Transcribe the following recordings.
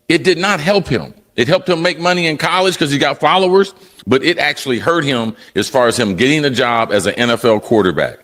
It did not help him. It helped him make money in college because he got followers, but it actually hurt him as far as him getting a job as an NFL quarterback.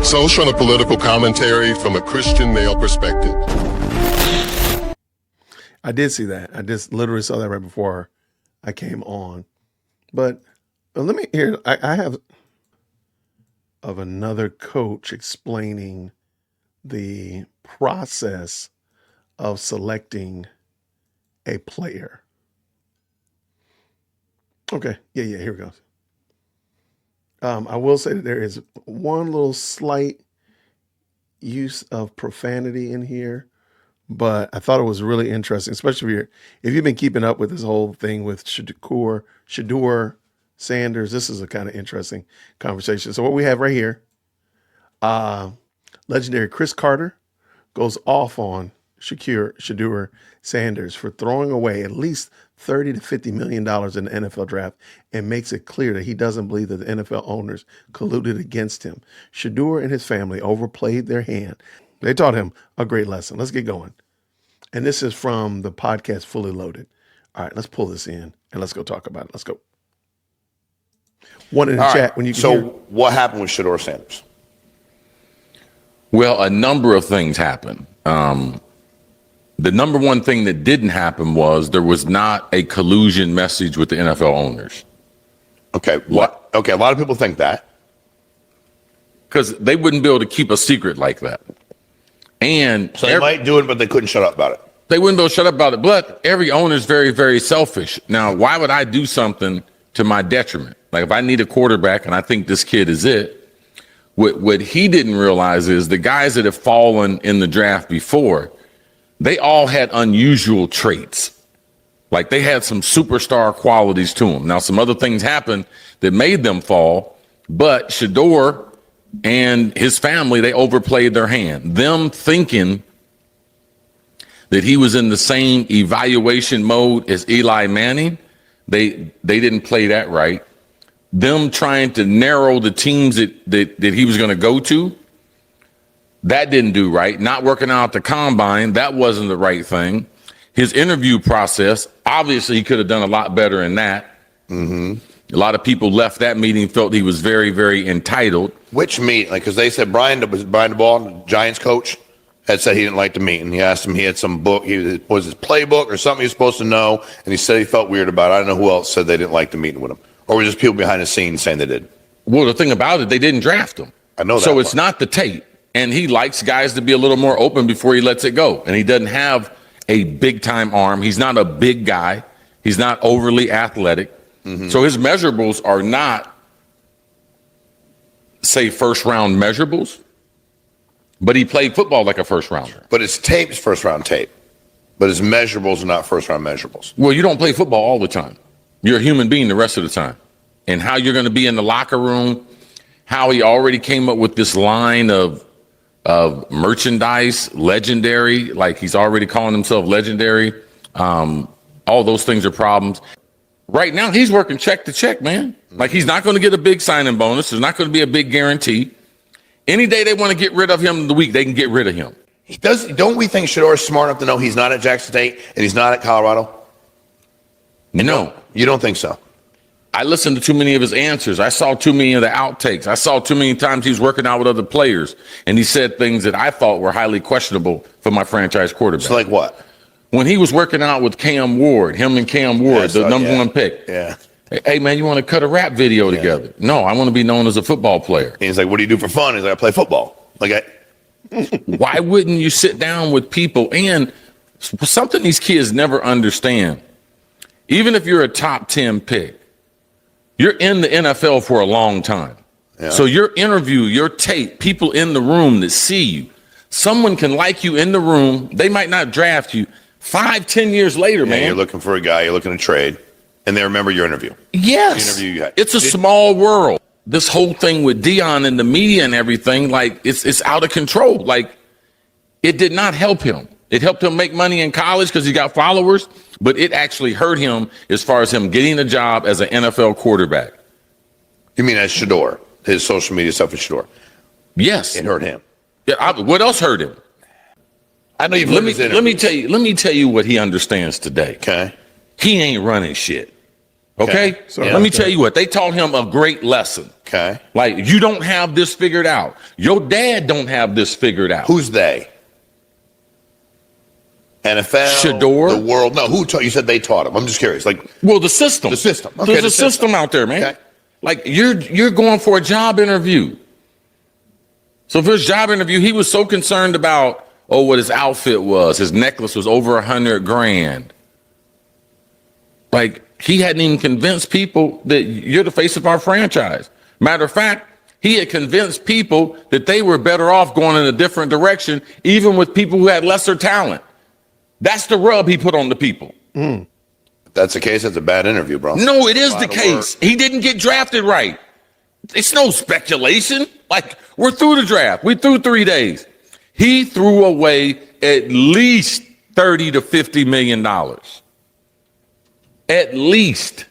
Social and political commentary from a Christian male perspective. I did see that. I just literally saw that right before I came on. But let me hear, I have of another coach explaining the process of selecting a player. Okay, yeah, here it goes. I will say that there is one little slight use of profanity in here, but I thought it was really interesting, especially if you've been keeping up with this whole thing with Shedeur Sanders. This is a kind of interesting conversation. So what we have right here, legendary Chris Carter goes off on Shedeur Sanders for throwing away at least $30 to $50 million in the NFL draft and makes it clear that he doesn't believe that the NFL owners colluded against him. Shedeur and his family overplayed their hand. They taught him a great lesson. Let's get going. And this is from the podcast Fully Loaded. All right, let's pull this in and let's go talk about it. Let's go. One in the All chat right. when you can So hear. what happened with Shedeur Sanders? Well, a number of things happened. The number one thing that didn't happen was there was not a collusion message with the NFL owners. Okay. What? Okay. A lot of people think that. Because they wouldn't be able to keep a secret like that. And So they might do it, but they couldn't shut up about it. they wouldn't be able to shut up about it. But every owner is very, very selfish. Now, why would I do something to my detriment? Like if I need a quarterback and I think this kid is it, what he didn't realize is the guys that have fallen in the draft before, they all had unusual traits. Like they had some superstar qualities to them. Now, some other things happened that made them fall, but Shedeur and his family, they overplayed their hand. Them thinking that he was in the same evaluation mode as Eli Manning, they didn't play that right. Them trying to narrow the teams that he was going to go to, that didn't do right. Not working out the combine, that wasn't the right thing. His interview process, obviously he could have done a lot better in that. Mm-hmm. A lot of people left that meeting, felt he was very, very entitled. Which meet? Like, because they said Brian DeBall, Giants coach, had said he didn't like the meet, and he asked him, he had some book, was his playbook or something he was supposed to know, and he said he felt weird about it. I don't know who else said they didn't like the meeting with him, or were just people behind the scenes saying they did. Well, the thing about it, they didn't draft him. I know that. So it's part. not the tape. And he likes guys to be a little more open before he lets it go. And he doesn't have a big time arm. He's not a big guy. He's not overly athletic. Mm-hmm. So his measurables are not, say, first round measurables, but he played football like a first rounder. But his tape's first round tape, but his measurables are not first round measurables. Well, you don't play football all the time. You're a human being the rest of the time. And how you're going to be in the locker room, how he already came up with this line of merchandise, legendary, like he's already calling himself legendary. All those things are problems. Right now, he's working check to check, man. Like he's not going to get a big signing bonus. There's not going to be a big guarantee. Any day they want to get rid of him in the week, they can get rid of him. Don't we think Shedeur is smart enough to know he's not at Jackson State and he's not at Colorado? No. You don't think so? I listened to too many of his answers. I saw too many of the outtakes. I saw too many times he was working out with other players, and he said things that I thought were highly questionable for my franchise quarterback. So like what? When he was working out with Cam Ward, him and Cam Ward, the number one pick. Yeah. Hey, man, you want to cut a rap video together? No, I want to be known as a football player. And he's like, what do you do for fun? He's like, I play football. Why wouldn't you sit down with people? And something these kids never understand, even if you're a top 10 pick, you're in the NFL for a long time. Yeah. So your interview, your tape, people in the room that see you, someone can like you in the room. They might not draft you 5-10 years later, man. You're looking for a guy, you're looking to trade, and they remember your interview. Yes. The interview you had. It's a small world. This whole thing with Dion and the media and everything, like it's out of control. Like it did not help him. It helped him make money in college because he got followers, but it actually hurt him as far as him getting a job as an NFL quarterback. You mean as Shedeur, his social media stuff with Shedeur? Yes. It hurt him. Yeah. What else hurt him? I know you've Let me tell you what he understands today. Okay. He ain't running shit. Okay? So Let me tell you what. They taught him a great lesson. Okay. Like, you don't have this figured out. Your dad don't have this figured out. Who's they? NFL? Shedeur? The world? No, who taught you? Said they taught him. I'm just curious. Like, Well, the system. The system. Okay, There's the a system out there, man. Okay. Like, you're going for a job interview. So for his job interview, he was so concerned about, what his outfit was. His necklace was over $100,000. Like, he hadn't even convinced people that you're the face of our franchise. Matter of fact, he had convinced people that they were better off going in a different direction, even with people who had lesser talent. That's the rub he put on the people. if that's the case, that's a bad interview, bro. No, it is A the lot of case. work. He didn't get drafted right. It's no speculation. Like, we're through the draft. We threw 3 days. He threw away at least $30 to $50 million. At least.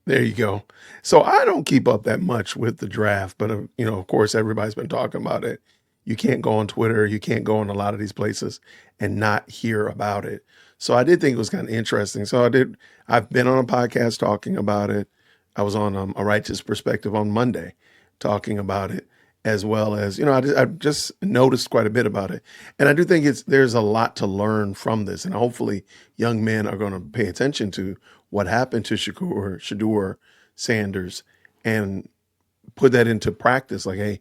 There you go. So I don't keep up that much with the draft, but of course, everybody's been talking about it. You can't go on Twitter, you can't go in a lot of these places and not hear about it. So I did think it was kind of interesting. I've been on a podcast talking about it. I was on A Righteous Perspective on Monday talking about it, as well as, I just noticed quite a bit about it. And I do think there's a lot to learn from this. And hopefully young men are going to pay attention to what happened to Shedeur Sanders and put that into practice. Like, hey,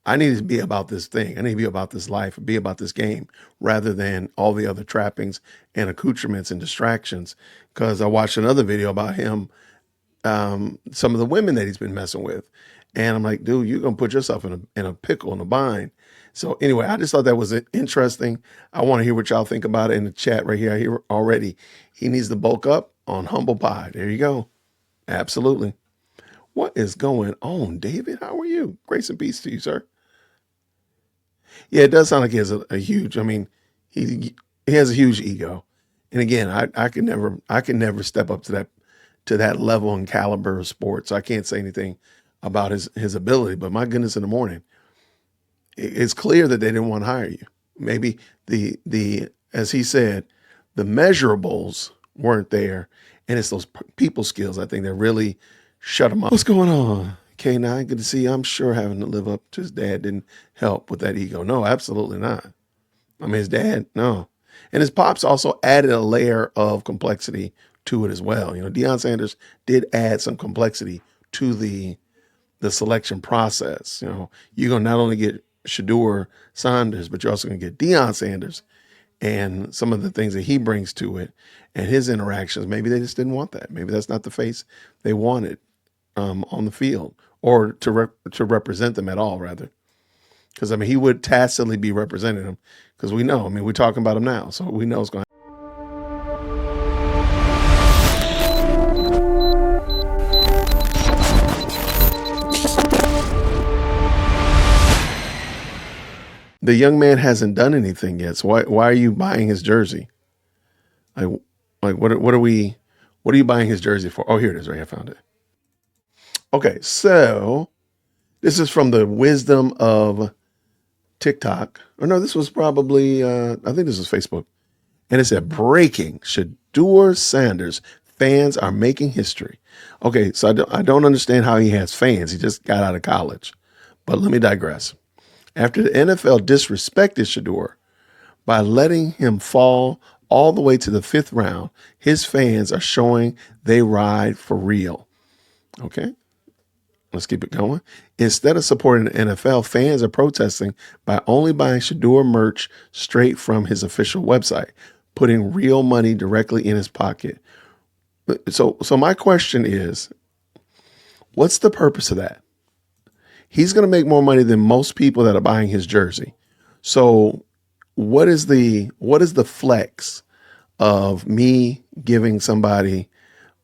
I need to be about this thing. I need to be about this life, be about this game, rather than all the other trappings and accoutrements and distractions. Because I watched another video about him, some of the women that he's been messing with. And I'm like, dude, you're going to put yourself in a pickle, in a bind. So anyway, I just thought that was interesting. I want to hear what y'all think about it in the chat right here. I hear already he needs to bulk up on humble pie. There you go. Absolutely. What is going on, David? How are you? Grace and peace to you, sir. Yeah, it does sound like he has a huge, he has a huge ego. And again, I could never step up to that level and caliber of sports. So I can't say anything about his ability, but my goodness, in the morning, it's clear that they didn't want to hire you. Maybe the as he said, the measurables weren't there, and it's those people skills, I think, that really shut him up. What's going on? K9, good to see you. I'm sure having to live up to his dad didn't help with that ego. No, absolutely not. His dad, no. And his pops also added a layer of complexity to it as well. Deion Sanders did add some complexity to the selection process. You're going to not only get Shedeur Sanders, but you're also going to get Deion Sanders and some of the things that he brings to it and his interactions. Maybe they just didn't want that. Maybe that's not the face they wanted on the field, or to represent them at all, rather. Because, he would tacitly be representing them, because we know, we're talking about him now, so we know it's going to The young man hasn't done anything yet. So why are you buying his jersey? Like what are you buying his jersey for? Oh, here it is, right here. I found it. Okay, so this is from the wisdom of TikTok. Or no, this was probably I think this was Facebook. And it said, breaking: Shedeur Sanders fans are making history. Okay, so I don't understand how he has fans. He just got out of college. But let me digress. After the NFL disrespected Shedeur by letting him fall all the way to the 5th round, his fans are showing they ride for real. Okay, let's keep it going. Instead of supporting the NFL, fans are protesting by only buying Shedeur merch straight from his official website, putting real money directly in his pocket. So my question is, what's the purpose of that? He's going to make more money than most people that are buying his jersey. So what is the flex of me giving somebody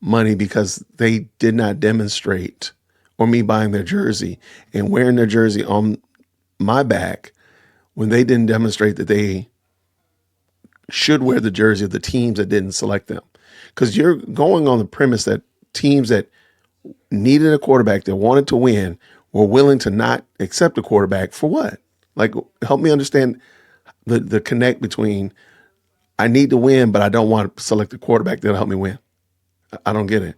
money because they did not demonstrate, or me buying their jersey and wearing their jersey on my back when they didn't demonstrate that they should wear the jersey of the teams that didn't select them? Because you're going on the premise that teams that needed a quarterback that wanted to win were willing to not accept a quarterback for what? Like, help me understand the connect between I need to win, but I don't want to select a quarterback that'll help me win. I don't get it.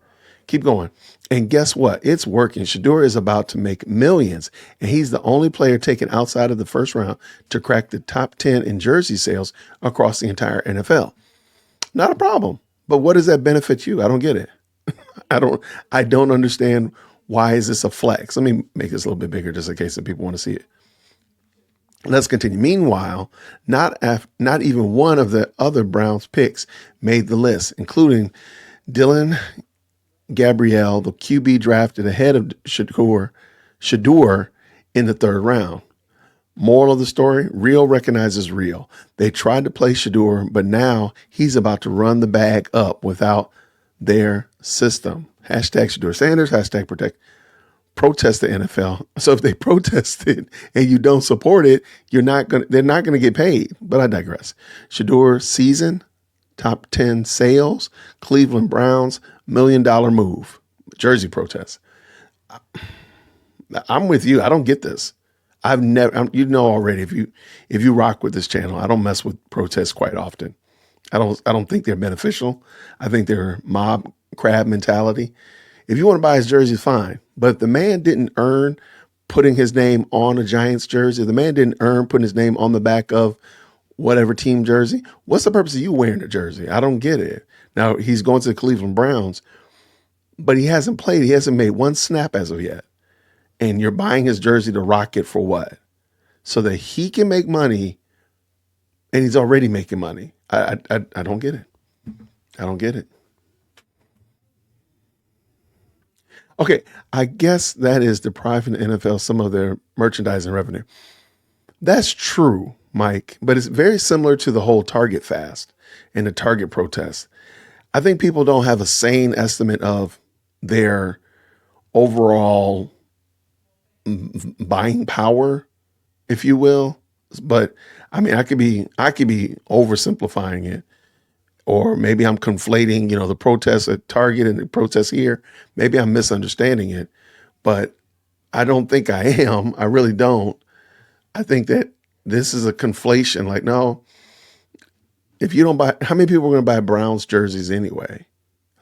Keep going. And guess what? It's working. Shedeur is about to make millions, and he's the only player taken outside of the first round to crack the top 10 in jersey sales across the entire NFL. Not a problem. But what does that benefit you? I don't get it. I don't understand, why is this a flex? Let me make this a little bit bigger just in case some people want to see it. Let's continue. Meanwhile, not even one of the other Browns picks made the list, including Dylan Gabrielle, the QB drafted ahead of Shedeur in the third round. Moral of the story, real recognizes real. They tried to play Shedeur, but now he's about to run the bag up without their system. Hashtag Shedeur Sanders, hashtag protest the NFL. So if they protest it and you don't support it, they're not going to get paid. But I digress. Shedeur season, top 10 sales, Cleveland Browns, $1 million move, jersey protest. I'm with you. I don't get this. I've never, you know already, if you rock with this channel, I don't mess with protests quite often. I don't think they're beneficial. I think they're mob crab mentality. If you want to buy his jersey, fine. But if the man didn't earn putting his name on a Giants jersey, the man didn't earn putting his name on the back of whatever team jersey, what's the purpose of you wearing the jersey? I don't get it. Now, he's going to the Cleveland Browns, but he hasn't played. He hasn't made one snap as of yet. And you're buying his jersey to rock it for what? So that he can make money, and he's already making money. I don't get it. I don't get it. Okay, I guess that is depriving the NFL some of their merchandising revenue. That's true, Mike, but it's very similar to the whole Target fast and the Target protest. I think people don't have a sane estimate of their overall buying power, if you will. But I mean, I could be oversimplifying it, or maybe I'm conflating, the protests at Target and the protests here. Maybe I'm misunderstanding it, but I don't think I am. I really don't. I think that this is a conflation. Like, no, if you don't buy, how many people are going to buy Browns jerseys anyway?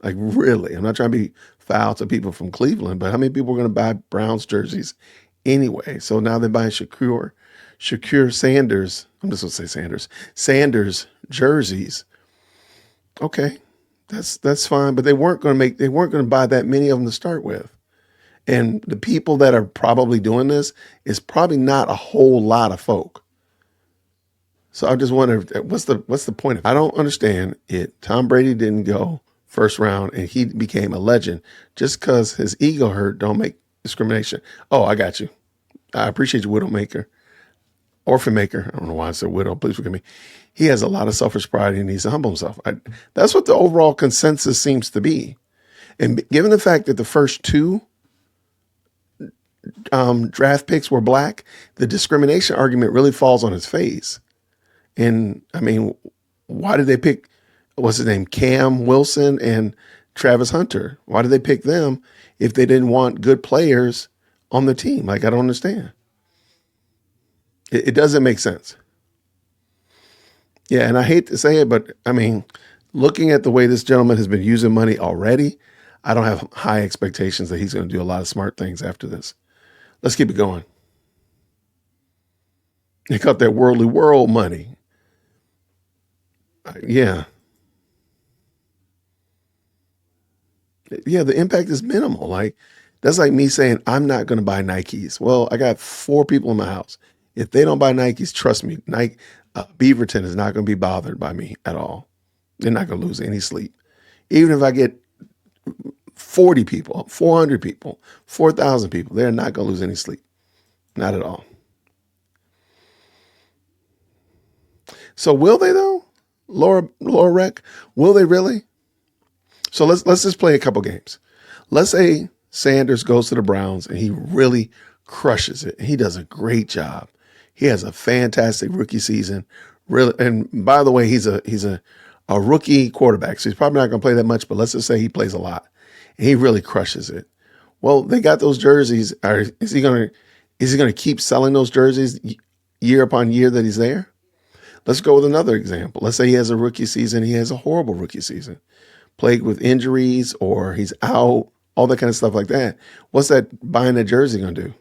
Like, really? I'm not trying to be foul to people from Cleveland, but how many people are going to buy Browns jerseys anyway? So now they're buying Shedeur Sanders. I'm just going to say Sanders jerseys. Okay, that's fine. But they weren't going to buy that many of them to start with. And the people that are probably doing this is probably not a whole lot of folk. So I just wonder, what's the point of it? I don't understand it. Tom Brady didn't go first round and he became a legend just because his ego hurt. Don't make discrimination. Oh, I got you. I appreciate you, Widowmaker. Orphan maker. I don't know why I said widow. Please forgive me. He has a lot of selfish pride and he needs to humble himself. That's what the overall consensus seems to be. And given the fact that the first two draft picks were black, the discrimination argument really falls on his face. And I mean, why did they pick, what's his name, Cam Wilson and Travis Hunter? Why did they pick them if they didn't want good players on the team? Like, I don't understand. It doesn't make sense. Yeah, and I hate to say it, but I mean, looking at the way this gentleman has been using money already, I don't have high expectations that he's going to do a lot of smart things after this. Let's keep it going. They got that worldly world money. Yeah. Yeah, the impact is minimal. Like, that's like me saying, I'm not going to buy Nikes. Well, I got 4 people in my house. If they don't buy Nikes, trust me, Beaverton is not going to be bothered by me at all. They're not going to lose any sleep. Even if I get 40 people, 400 people, 4,000 people, they're not going to lose any sleep. Not at all. So will they though? Laura Rec, will they really? So let's just play a couple games. Let's say Sanders goes to the Browns and he really crushes it. He does a great job. He has a fantastic rookie season. Really, and by the way, he's a rookie quarterback, so he's probably not going to play that much. But let's just say he plays a lot, and he really crushes it. Well, they got those jerseys. Is he gonna keep selling those jerseys year upon year that he's there? Let's go with another example. Let's say he has a rookie season. He has a horrible rookie season, plagued with injuries, or he's out, all that kind of stuff like that. What's that buying that jersey gonna do?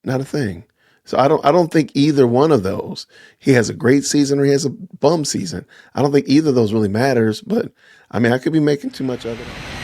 Not a thing. So I don't think either one of those. He has a great season or he has a bum season. I don't think either of those really matters. But I mean, I could be making too much of it.